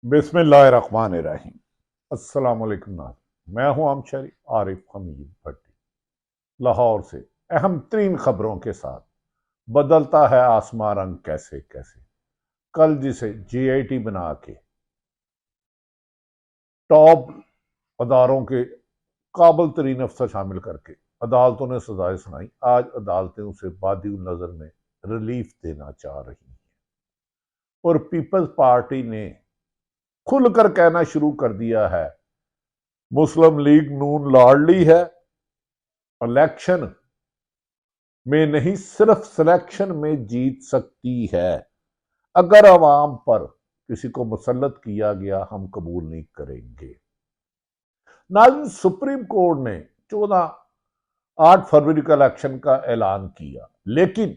बिस्मिल्लाहिर्रहमानिर्रहीम। अस्सलाम वालेकुम नाज़रीन। मैं हूं आमशरी आरिफ हमीद भट्टी, लाहौर से अहम तरीन खबरों के साथ। बदलता है आसमां रंग कैसे कैसे। कल जिसे GIT बना के टॉप अदारों के काबिल तरीन अफसर शामिल करके अदालतों ने सजाएं सुनाई, आज अदालतें उसे बादी नजर में रिलीफ देना चाह रही हैं और पीपल्स पार्टी ने खुलकर कहना शुरू कर दिया है मुस्लिम लीग नून लाडली है, इलेक्शन में नहीं सिर्फ सिलेक्शन में जीत सकती है। अगर अवाम पर किसी को मुसल्लत किया गया हम कबूल नहीं करेंगे। नाज़रीन, सुप्रीम कोर्ट ने 8 फरवरी का इलेक्शन का ऐलान किया, लेकिन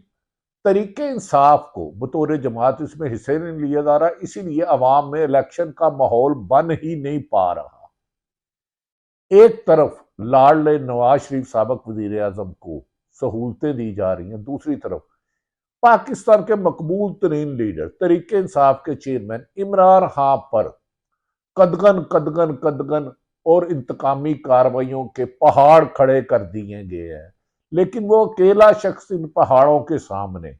तरीके इंसाफ को बतौर जमात इसमें हिस्से नहीं लिया जा रहा, इसीलिए अवाम में इलेक्शन का माहौल बन ही नहीं पा रहा। एक तरफ लाडले नवाज शरीफ साबिक वजीर आजम को सहूलतें दी जा रही हैं, दूसरी तरफ पाकिस्तान के मकबूल तरीन लीडर तरीके इंसाफ के चेयरमैन इमरान खान पर कदगन कदगन कदगन और इंतकामी कार्रवाइयों के पहाड़ खड़े कर दिए गए हैं, लेकिन वो अकेला शख्स इन पहाड़ों के सामने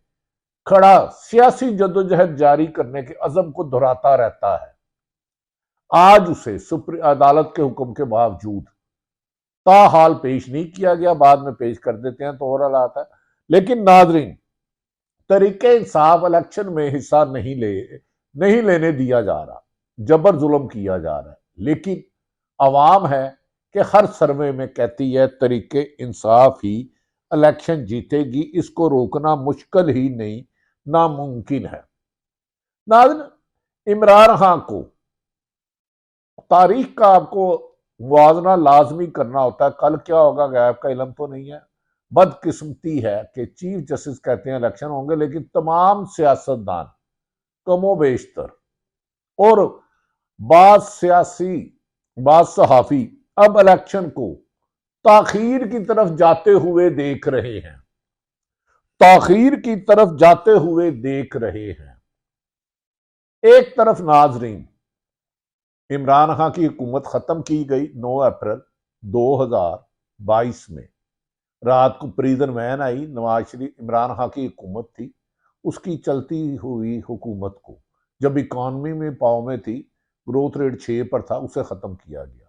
खड़ा सियासी जद्दोजहद जारी करने के अज़म को दोहराता रहता है। आज उसे सुप्रीम अदालत के हुक्म के बावजूद ताहाल पेश नहीं किया गया, बाद में पेश कर देते हैं तो और हालात है। लेकिन नाजरीन, तरीके इंसाफ इलेक्शन में हिस्सा नहीं लेने दिया जा रहा, जबर जुल्म किया जा रहा है। लेकिन अवाम है कि हर सर्वे में कहती है तरीके इंसाफ ही इलेक्शन जीतेगी, इसको रोकना मुश्किल ही नहीं नामुमकिन है। नाज़रीन, इमरान खान को तारीख का आपको मुआवजा लाजमी करना होता है। कल क्या होगा गैब का इल्म तो नहीं है। बदकिस्मती है कि चीफ जस्टिस कहते हैं इलेक्शन होंगे, लेकिन तमाम सियासतदान कमो बेशतर और बाज सहाफी अब इलेक्शन को ताखीर की तरफ जाते हुए देख रहे हैं, ताखीर की तरफ जाते हुए देख रहे हैं। एक तरफ नाजरीन, इमरान खान की हुकूमत खत्म की गई 9 अप्रैल 2022 में। रात को prison when I, Nawaz Sharif Imran Khan की हुकूमत थी, उसकी चलती हुई हुकूमत को जब इकॉनमी में पाव में थी, ग्रोथ रेट 6 पर था, उसे खत्म किया गया।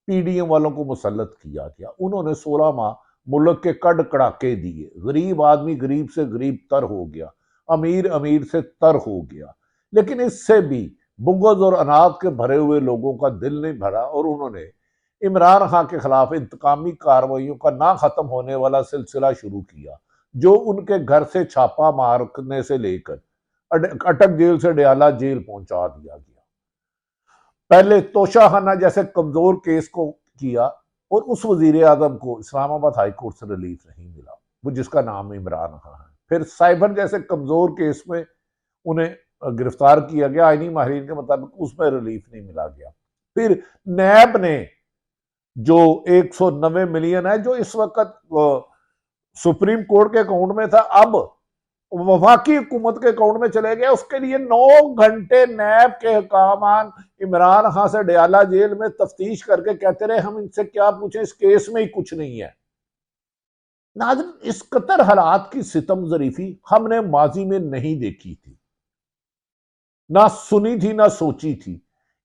PDM वालों को मुसल्लत किया गया। उन्होंने 16 माह मुल्क के कड़ कड़ाके दिए। गरीब आदमी गरीब से गरीब तर हो गया, अमीर अमीर से तर हो गया। लेकिन इससे भी बुग़्ज़ और अनाज के भरे हुए लोगों का दिल नहीं भरा और उन्होंने इमरान खान के खिलाफ इंतकामी कार्रवाइयों का ना खत्म होने वाला सिलसिला शुरू किया, जो उनके घर से छापा मारने से लेकर अटक जेल से डयाला जेल पहुंचा दिया गया। पहले तोशाखाना जैसे कमजोर केस को किया और उस वजीर आजम को इस्लामाबाद हाई कोर्ट से रिलीफ नहीं मिला, वो जिसका नाम इमरान खान है। फिर साइबर जैसे कमजोर केस में उन्हें गिरफ्तार किया गया, आईनी माहिरीन के मुताबिक उसमें रिलीफ नहीं मिला गया। फिर नैब ने जो 190 मिलियन है जो इस वक्त सुप्रीम कोर्ट के अकाउंट में था, अब वफाकी हुकूमत के अकाउंट में चले गए। उसके लिए 9 घंटे नैब के हुकामान इमरान खान से डयाला जेल में तफ्तीश करके कहते रहे हम इनसे क्या पूछें, इस केस में ही कुछ नहीं है। नाज़रीन, इस कतर हालात की सितम जरीफी हमने माजी में नहीं देखी थी, ना सुनी थी, ना सोची थी।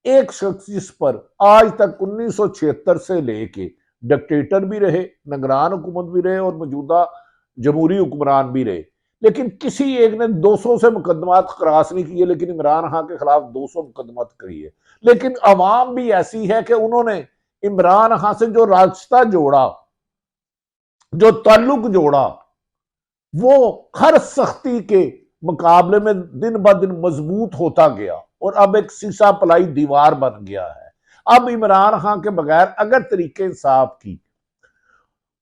एक शख्स जिस पर आज तक 1976 से लेके डिक्टेटर भी रहे, निगरान हुकूमत भी रहे और मौजूदा जमहूरी हुक्मरान भी रहे, लेकिन किसी एक ने 200 से मुकदमात क्रॉस नहीं किए, लेकिन इमरान खान के खिलाफ 200 मुकदमात किए। लेकिन अवाम भी ऐसी है कि उन्होंने इमरान खान से जो रास्ता जोड़ा, जो ताल्लुक जोड़ा, वो हर सख्ती के मुकाबले में दिन ब दिन मजबूत होता गया और अब एक सीसा पलाई दीवार बन गया है। अब इमरान खान के बगैर अगर तरीके इंसाफ की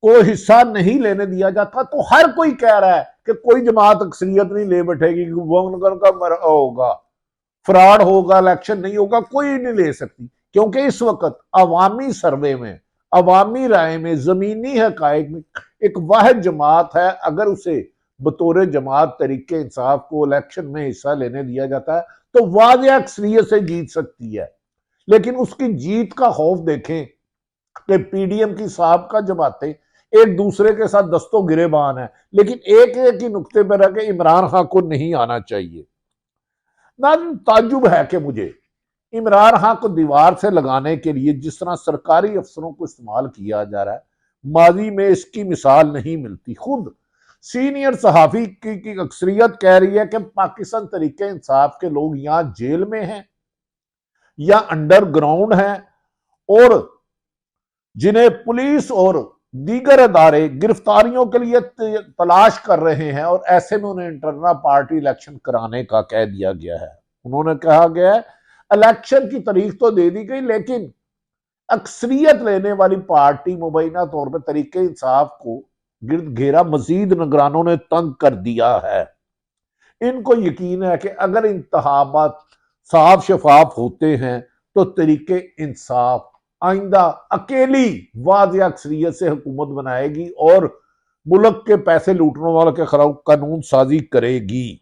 को हिस्सा नहीं लेने दिया जाता तो हर कोई कह रहा है कि कोई जमात अक्सरियत नहीं ले बैठेगी, का होगा, फ्रॉड होगा, इलेक्शन नहीं होगा, कोई नहीं ले सकती। क्योंकि इस वक्त अवामी सर्वे में, अवामी राय में, जमीनी हकायक में एक वाहिद जमात है, अगर उसे बतौर जमात तरीके इंसाफ को इलेक्शन में हिस्सा लेने दिया जाता है तो वाज़ेह अक्सरियत से जीत सकती है। लेकिन उसकी जीत का खौफ देखें कि पीडीएम की साबका जमातें एक दूसरे के साथ दस्तों गिरेबान है, लेकिन एक एक ही नुक्ते पर रह के इमरान खान को नहीं आना चाहिए। ना ताज्जुब है कि मुझे इमरान खान को दीवार से लगाने के लिए जिस तरह सरकारी अफसरों को इस्तेमाल किया जा रहा है, माजी में इसकी मिसाल नहीं मिलती। खुद सीनियर सहाफी की अक्सरियत कह रही है कि पाकिस्तान तरीके इंसाफ के लोग यहां जेल में हैं या अंडरग्राउंड हैं और जिन्हें पुलिस और दीगर अदारे गिरफ्तारियों के लिए तलाश कर रहे हैं और ऐसे में उन्हें इंटरनल पार्टी इलेक्शन कराने का कह दिया गया है। उन्होंने कहा गया है इलेक्शन की तारीख तो दे दी गई, लेकिन अक्सरियत लेने वाली पार्टी मुबैना तौर पर तरीके इंसाफ को गिरद घेरा मजीद निगरानों ने तंग कर दिया है। इनको यकीन है कि अगर इंतखाबात साफ शफाफ होते हैं तो तरीके इंसाफ आइंदा अकेली वाज़ेह अक्सरियत से हुकूमत बनाएगी और मुल्क के पैसे लूटने वालों के खिलाफ कानून साजी करेगी।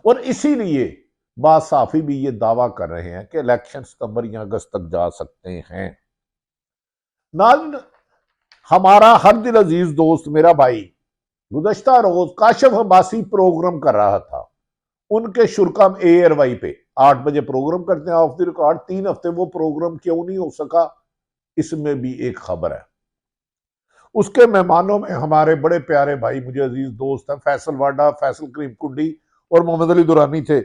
और इसीलिए बासाफी भी ये दावा कर रहे हैं कि इलेक्शन सितंबर या अगस्त तक जा सकते हैं। नाज़रीन, हमारा हर दिल अजीज दोस्त मेरा भाई गुज़श्ता रोज काशिफ अब्बासी प्रोग्राम कर रहा था उनके शुरकाम ARY पे 8 बजे प्रोग्राम करते हैं ऑफ द रिकॉर्ड। 3 हफ्ते वो प्रोग्राम क्यों नहीं हो सका, इसमें भी एक खबर है। उसके मेहमानों में हमारे बड़े प्यारे भाई मुझे अजीज दोस्त हैं फैसल वाडा, फैसल करीम कुंडी और मोहम्मद अली दुरानी थे।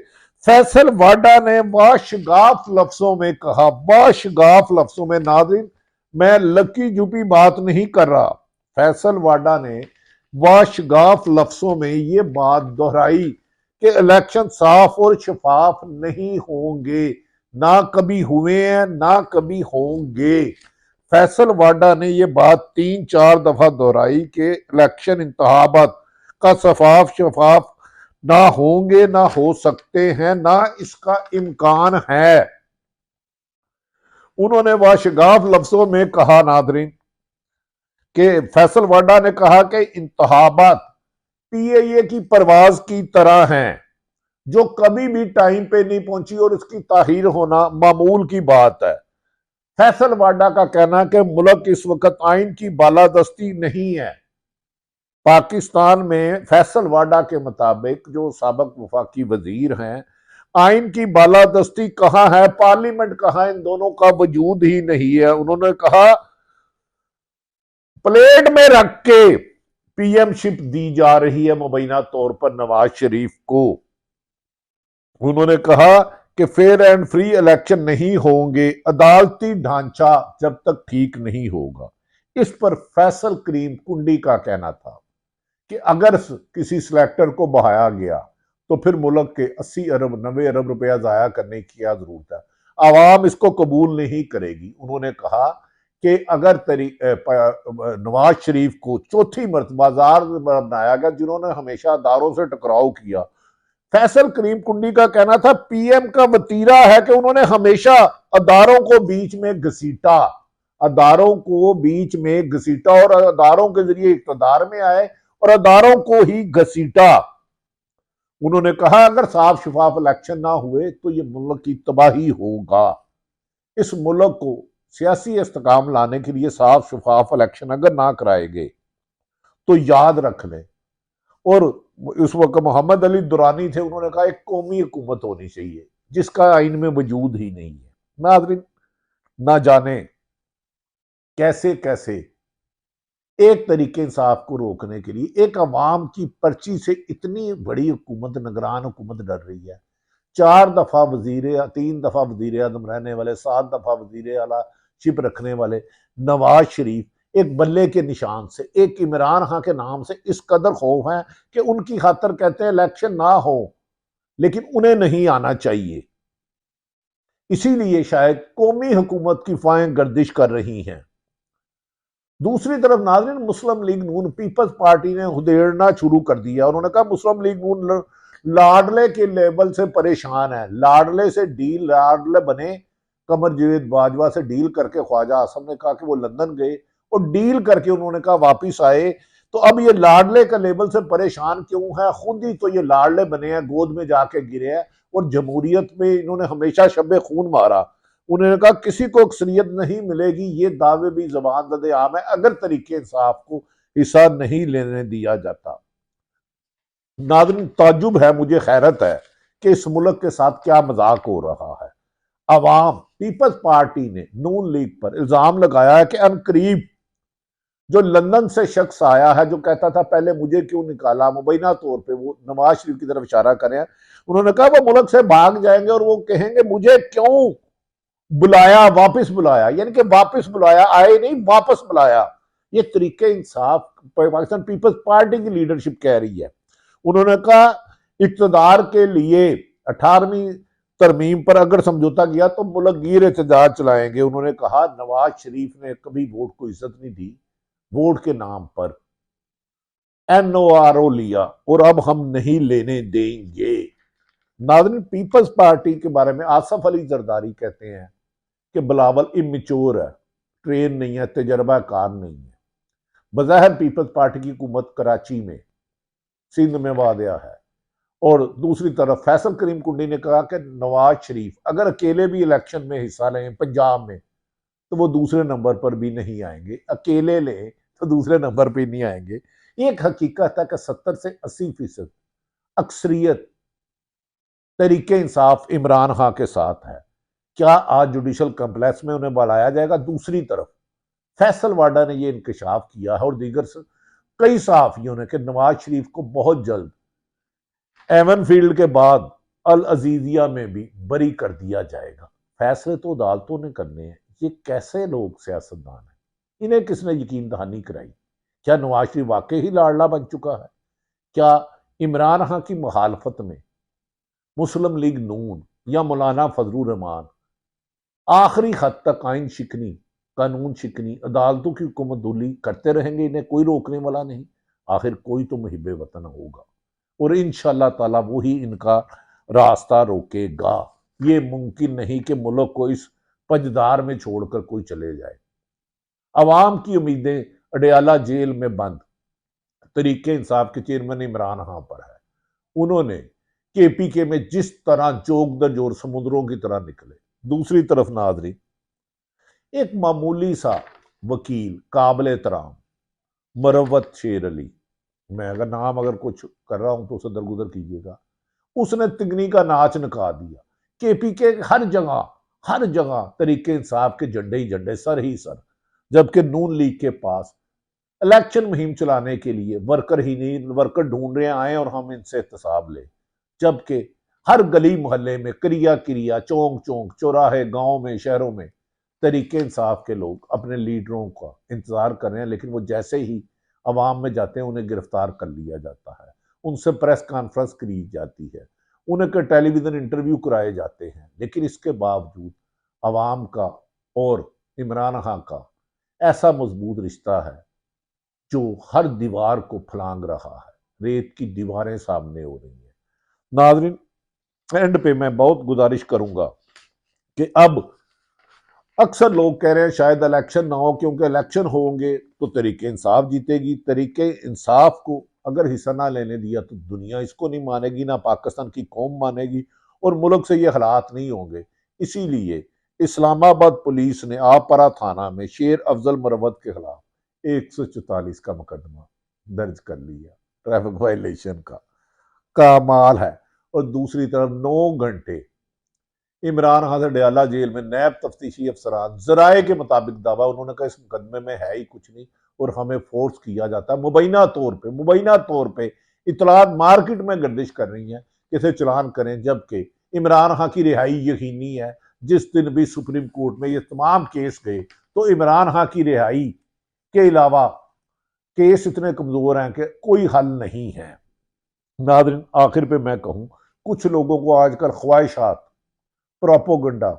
फैसल वाडा ने बाशगाफ लफ्जों में कहा, बाशगाफ लफ्जों में, नाज़रीन मैं लकी जुपी बात नहीं कर रहा, फैसल वाडा ने बाशगाफ लफ्जों में ये बात दोहराई कि इलेक्शन साफ और शफाफ नहीं होंगे, ना कभी हुए हैं ना कभी होंगे। फैसल वाडा ने यह बात 3-4 दफा दोहराई कि इलेक्शन इंतखाबात का शफाफ ना होंगे, ना हो सकते हैं, ना इसका इम्कान है। उन्होंने वाशगाफ लफ्जों में कहा नादरीन कि फैसल वाडा ने कहा कि इंतखाबात PIA की परवाज की तरह हैं जो कभी भी टाइम पे नहीं पहुंची और इसकी ताहीर होना मामूल की बात है। फैसल वाडा का कहना कि मुल्क इस वक्त आइन की बालादस्ती नहीं है। पाकिस्तान में फैसल वाडा के मुताबिक जो साबिक वफाकी वजीर हैं, आइन की बालादस्ती कहां है, पार्लियामेंट कहां है, इन दोनों का वजूद ही नहीं है। उन्होंने कहा प्लेट में रख के PM-शिप दी जा रही है मुबैना तौर पर नवाज शरीफ को। उन्होंने कहा कि फेयर एंड फ्री इलेक्शन नहीं होंगे, अदालती ढांचा जब तक ठीक नहीं होगा। इस पर फैसल करीम कुंडी का कहना था कि अगर किसी सिलेक्टर को बहाया गया तो फिर मुल्क के 80 अरब 90 अरब रुपया जाया करने की क्या जरूरत है, आवाम इसको कबूल नहीं करेगी। उन्होंने कहा कि अगर नवाज शरीफ को चौथी मर्तबा बनाया गया जिन्होंने हमेशा अदारों से टकराव किया, फैसल करीम कुंडी का कहना था PM का वतीरा है कि उन्होंने हमेशा अदारों को बीच में घसीटा, अदारों को बीच में घसीटा और अदारों के जरिए इक़्तिदार में आए और अदारों को ही घसीटा। उन्होंने कहा अगर साफ शफाफ इलेक्शन ना हुए तो ये मुल्क की तबाही होगा। इस मुल्क को सियासी इस्तेकाम लाने के लिए साफ शफाफ इलेक्शन अगर ना कराए गए तो याद रख लें। और उस वक्त मोहम्मद अली दुरानी थे, उन्होंने कहा एक कौमी हुकूमत होनी चाहिए जिसका आइन में वजूद ही नहीं है। नाज़रीन, ना जाने कैसे कैसे एक तरीके इंसाफ को रोकने के लिए एक अवाम की पर्ची से इतनी बड़ी हुकूमत, निगरान हुकूमत डर रही है। 4 दफा वजीर, 3 दफा वजीर आजम रहने वाले, 7 दफा वजीर आला शिप रखने वाले नवाज शरीफ एक बल्ले के निशान से, एक इमरान खान के नाम से इस कदर खौफ है कि उनकी खातर कहते हैं इलेक्शन ना हो, लेकिन उन्हें नहीं आना चाहिए। इसीलिए शायद कौमी हुकूमत की फाएं गर्दिश कर रही हैं। दूसरी तरफ नाज़रीन, मुस्लिम लीग नून पीपल्स पार्टी ने उधेड़ना शुरू कर दिया। उन्होंने कहा मुस्लिम लीग नून लाडले के लेबल से परेशान है। लाडले से डील, लाडले बने कमर जावेद बाजवा से डील करके ख्वाजा आसम ने कहा कि वो लंदन गए और डील करके उन्होंने कहा वापिस आए तो अब ये लाडले का लेबल से परेशान क्यों है? खुद ही तो ये लाडले बने हैं, गोद में जाके गिरे हैं, और जमहूरियत में इन्होंने हमेशा शब्बे खून मारा। उन्होंने कहा किसी को अक्सरियत नहीं मिलेगी, ये दावे भी जबान ददे आम है अगर तरीके इंसाफ को हिस्सा नहीं लेने दिया जाता। नाज़रीन, ताज्जुब है, मुझे हैरत है कि इस मुल्क के साथ क्या मजाक हो रहा है। अवाम पीपल्स पार्टी ने नून लीग पर इल्जाम लगाया है कि अनकरीब जो लंदन से शख्स आया है, जो कहता था पहले मुझे क्यों निकाला, मुबैना तौर पे वो नवाज शरीफ की तरफ इशारा करें, उन्होंने कहा वो मुल्क से भाग जाएंगे और वो कहेंगे मुझे क्यों बुलाया, वापस बुलाया, यानी कि वापस बुलाया, आए नहीं वापस बुलाया। ये तरीके इंसाफ पाकिस्तान पीपल्स पार्टी की लीडरशिप कह रही है। उन्होंने कहा इक़्तिदार के लिए 18वीं तरमीम पर अगर समझौता किया तो मुल्क गिर एहतजाज चलाएंगे। उन्होंने कहा नवाज शरीफ ने कभी वोट को इज्जत नहीं दी, वोट के नाम पर NORO लिया और अब हम नहीं लेने देंगे। नाज़रीन, पीपल्स पार्टी के बारे में आसफ अली जरदारी कहते हैं कि बिलावल इमेच्योर है, ट्रेन नहीं है, तजर्बाकार नहीं है। बज़ाहिर पीपल्स पार्टी की हुकूमत कराची में, सिंध में वादिया है, और दूसरी तरफ फैसल करीम कुंडी ने कहा कि नवाज शरीफ अगर अकेले भी इलेक्शन में हिस्सा लें पंजाब में तो वो दूसरे नंबर पर भी नहीं आएंगे, अकेले लें तो दूसरे नंबर पर नहीं आएंगे। एक हकीकत है कि 70 से 80% अक्सरियत तरीके इंसाफ इमरान खान के साथ है। क्या आज जुडिशल कम्प्लेक्स में उन्हें बुलाया जाएगा? दूसरी तरफ फैसल वाडा ने यह इंकशाफ किया है और दीगर कई सहाफियों ने कि नवाज शरीफ को बहुत जल्द एवन फील्ड के बाद अल अजीजिया में भी बरी कर दिया जाएगा। फैसले तो अदालतों ने करने हैं। ये कैसे लोग सियासतदान हैं? इन्हें किसने यकीन दहानी कराई? क्या नवाज शरीफ वाकई ही लाडला बन चुका है? क्या इमरान खान की मुखालफत में मुस्लिम लीग नून या मौलाना फजलुर रहमान आखिरी हद तक आइन शिकनी, कानून शिकनी, अदालतों की हुकूमत दूली करते रहेंगे? इन्हें कोई रोकने वाला नहीं। आखिर कोई तो मुहिब्बे वतन होगा और इंशाअल्लाह ताला वो ही इनका रास्ता रोकेगा। ये मुमकिन नहीं कि मुल्क को इस पजदार में छोड़कर कोई चले जाए। अवाम की उम्मीदें अडयाला जेल में बंद तरीके इंसाफ के चेयरमैन इमरान खान पर है। उन्होंने KPK में जिस तरह जोग दर जोर समुद्रों की तरह निकले। दूसरी तरफ नाज़रीन, एक मामूली सा वकील काबिल एहतराम मरवत शेर अली, मैं अगर कुछ कर रहा हूं तो उसे दरगुजर कीजिएगा, उसने तिगनी का नाच नका दिया। KPK हर जगह तरीके इंसाफ के झंडे ही झंडे, सर ही सर, जबकि नून लीग के पास इलेक्शन मुहिम चलाने के लिए वर्कर ही नहीं, वर्कर ढूंढ रहे आए और हम इनसे एहतसाब ले। जबकि हर गली मोहल्ले में, क्रिया चौंक चौंक, चौराहे, गांव में, शहरों में तरीके इंसाफ के लोग अपने लीडरों का इंतजार कर रहे हैं, लेकिन वो जैसे ही अवाम में जाते हैं उन्हें गिरफ्तार कर लिया जाता है, उनसे प्रेस कॉन्फ्रेंस करी जाती है, उन्हें टेलीविजन इंटरव्यू कराए जाते हैं। लेकिन इसके बावजूद अवाम का और इमरान खान का ऐसा मजबूत रिश्ता है जो हर दीवार को फलांग रहा है। रेत की दीवारें सामने हो रही हैं। नाज़रीन, एंड पे मैं बहुत गुजारिश करूंगा कि अब अक्सर लोग कह रहे हैं शायद इलेक्शन ना हो, क्योंकि इलेक्शन होंगे तो तरीके इंसाफ जीतेगी। तरीके इंसाफ को अगर हिस्सा ना लेने दिया तो दुनिया इसको नहीं मानेगी, ना पाकिस्तान की कौम मानेगी, और मुल्क से ये हालात नहीं होंगे। इसीलिए इस्लामाबाद पुलिस ने आपरा थाना में शेर अफजल मरवत के खिलाफ 144 का मुकदमा दर्ज कर लिया, ट्रैफिक वायलेशन का। कमाल है। और दूसरी तरफ 9 घंटे इमरान खान से डयाला जेल में नैब तफ्तीशी अफसरान, जराए के मुताबिक दावा, उन्होंने कहा इस मुकदमे में है ही कुछ नहीं और हमें फोर्स किया जाता है। मुबैना तौर पे इतलात मार्केट में गर्दिश कर रही हैं कि इसे चलान करें, जबकि इमरान खान की रिहाई यकीनी है। जिस दिन भी सुप्रीम कोर्ट में ये तमाम केस गए तो इमरान खान की रिहाई के अलावा केस इतने कमजोर हैं कि कोई हल नहीं है। नाज़रीन, आखिर पे मैं कहूं, कुछ लोगों को आजकल ख्वाहिशात, प्रोपोगंडा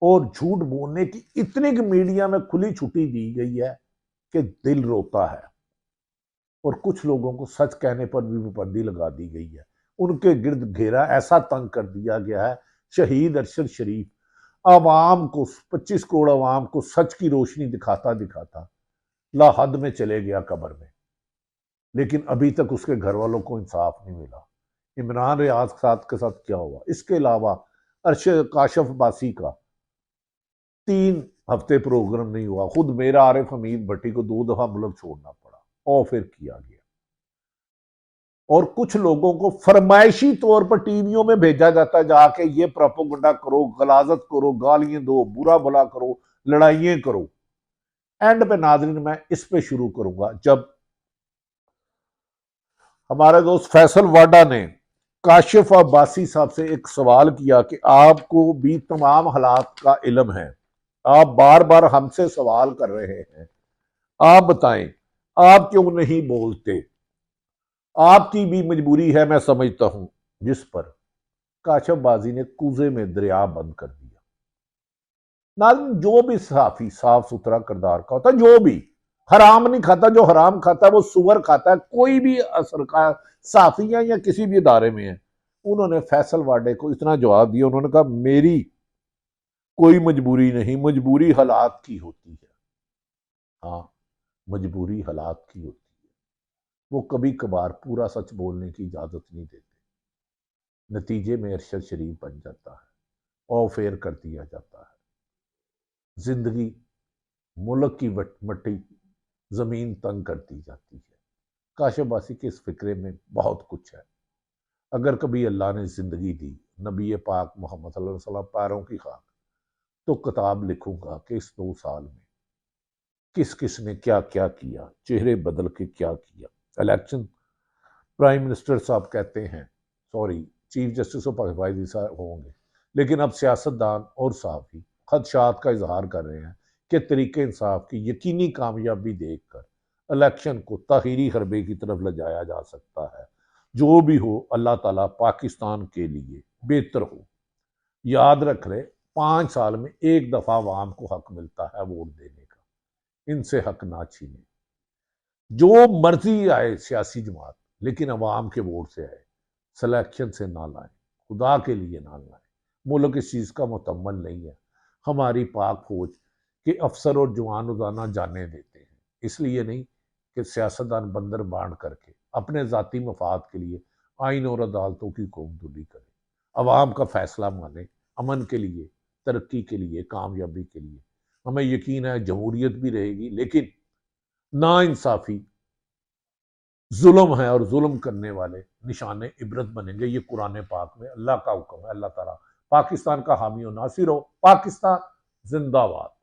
और झूठ बोलने की इतनी मीडिया में खुली छुट्टी दी गई है कि दिल रोता है, और कुछ लोगों को सच कहने पर भी पाबंदी लगा दी गई है। उनके गिर्द घेरा ऐसा तंग कर दिया गया है। शहीद अरशद शरीफ आवाम को, 25 करोड़ आवाम को सच की रोशनी दिखाता दिखाता लाहद में चले गया कब्र में। लेकिन अभी तक उसके घर वालों को इंसाफ नहीं मिला। इमरान रियाज के साथ क्या हुआ। इसके अलावा अरशद काशफ बासी का 3 हफ्ते प्रोग्राम नहीं हुआ। खुद मेरा आरिफ हमीद भट्टी को 2 दफा मुल्क छोड़ना पड़ा और फिर किया गया। और कुछ लोगों को फरमाइशी तौर पर टीवियों में भेजा जाता है, जाके ये प्रोपोगंडा करो, गलाजत करो, गालियां दो, बुरा भला करो, लड़ाइयां करो। एंड पे नाज़रीन मैं इस पे शुरू करूंगा, जब हमारे दोस्त फैसल वाडा ने काशिफ अब्बासी साहब से एक सवाल किया कि आपको भी तमाम हालात का इल्म है, आप बार बार हमसे सवाल कर रहे हैं, आप बताएं आप क्यों नहीं बोलते, आपकी भी मजबूरी है मैं समझता हूं। जिस पर काशिफ बाजी ने कूजे में दरिया बंद कर दिया। नाज़रीन जो भी सहाफी साफ सुथरा किरदार का होता है, जो भी हराम नहीं खाता, जो हराम खाता है वो सुअर खाता है, कोई भी असर का सहाफी है या किसी भी इदारे में है। उन्होंने फैसल वाडे को इतना जवाब दिया, उन्होंने कहा मेरी कोई मजबूरी नहीं, मजबूरी हालात की होती है। हाँ, मजबूरी हालात की होती है। वो कभी कभार पूरा सच बोलने की इजाजत नहीं देते, नतीजे में अरशद शरीफ बन जाता है और फेर कर दिया जाता है। जिंदगी मुल्क की मट्टी जमीन तंग कर दी जाती है। काशिफ बासी के इस फिक्रे में बहुत कुछ है। अगर कभी अल्लाह ने जिंदगी दी, नबी पाक मोहम्मद सल्लल्लाहु अलैहि वसल्लम पैरों की खाक, तो किताब लिखूंगा कि इस 2 साल में किस किस ने क्या क्या किया, चेहरे बदल के क्या किया। इलेक्शन प्राइम मिनिस्टर साहब कहते हैं, sorry chief justice of Pakistan साहब होंगे, लेकिन अब सियासतदान और साहब ही खदशात का इजहार कर रहे हैं कि तरीके इंसाफ की यकीनी कामयाबी देखकर इलेक्शन को ताहीरी हरबे की तरफ ले जाया जा सकता है। जो भी हो, अल्लाह ताला पाकिस्तान के लिए बेहतर हो। याद रख रहे, 5 साल में एक दफा अवाम को हक मिलता है वोट देने का, इनसे हक ना छीने। जो मर्जी आए सियासी जमात, लेकिन अवाम के वोट से आए, सिलेक्शन से ना लाए, खुदा के लिए ना लाए। मुल्क इस चीज का मुतम्मल नहीं है। हमारी पाक फौज के अफसर और जवान रोजाना जाने देते हैं, इसलिए नहीं कि सियासतदान बंदर बांट करके अपने जाती मफाद के लिए आइन और अदालतों की कोमदुली करें। अवाम का फैसला माने, अमन के लिए, तरक्की के लिए, कामयाबी के लिए। हमें यकीन है जमहूरियत भी रहेगी, लेकिन ना इंसाफी जुल्म है और जुल्म करने वाले निशाने इबरत बनेंगे। ये कुरान पाक में अल्लाह का हुक्म है। अल्लाह ताला पाकिस्तान का हामी और नासिर हो। पाकिस्तान जिंदाबाद।